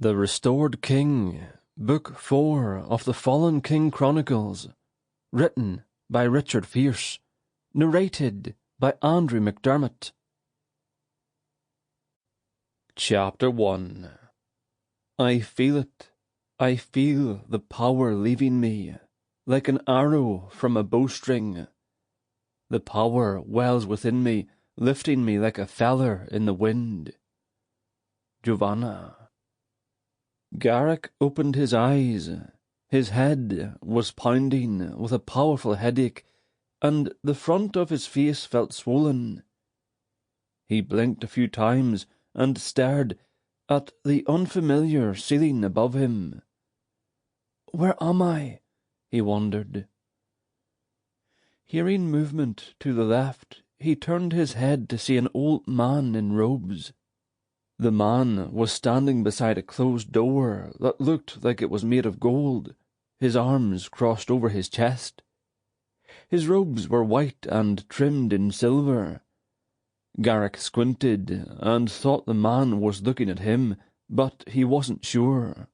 The Restored King, Book 4 of the Fallen King Chronicles, written by Richard Fierce, narrated by Andrew Mcdermott. Chapter 1. I feel it. I feel the power leaving me, like an arrow from a bowstring. The power wells within me, lifting me like a feather in the wind. Giovanna. Garrick opened his eyes. His head was pounding with a powerful headache, and the front of his face felt swollen. He blinked a few times and stared at the unfamiliar ceiling above him. "Where am I?" he wondered. Hearing movement to the left, he turned his head to see an old man in robes. The man was standing beside a closed door that looked like it was made of gold, his arms crossed over his chest. His robes were white and trimmed in silver. Garrick squinted and thought the man was looking at him, but he wasn't sure.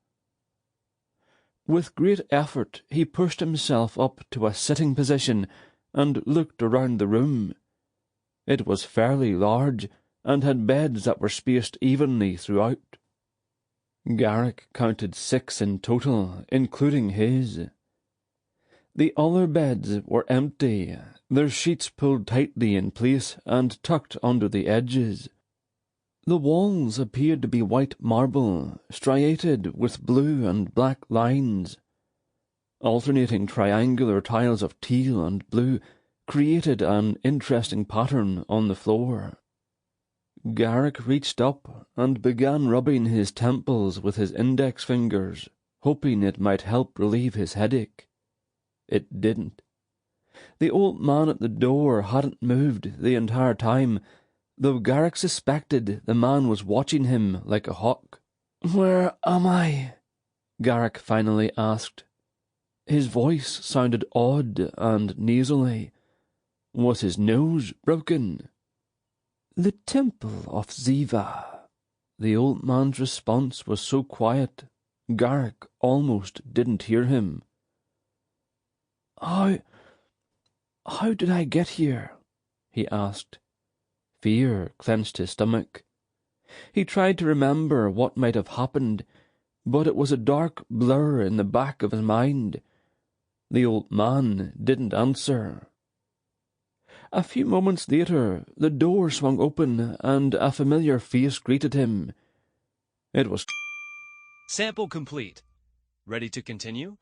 With great effort he pushed himself up to a sitting position and looked around the room. It was fairly large, and had beds that were spaced evenly throughout. Garrick counted 6 in total, including his. The other beds were empty, their sheets pulled tightly in place and tucked under the edges. The walls appeared to be white marble, striated with blue and black lines. Alternating triangular tiles of teal and blue created an interesting pattern on the floor. Garrick reached up and began rubbing his temples with his index fingers, hoping it might help relieve his headache. It didn't. The old man at the door hadn't moved the entire time, though Garrick suspected the man was watching him like a hawk. "Where am I?" Garrick finally asked. His voice sounded odd and nasally. Was his nose broken? "The Temple of Zevea." The old man's response was so quiet, Garrick almost didn't hear him. How did I get here?" he asked. Fear clenched his stomach. He tried to remember what might have happened, but it was a dark blur in the back of his mind. The old man didn't answer. A few moments later, the door swung open and a familiar face greeted him. It was... Sample complete. Ready to continue?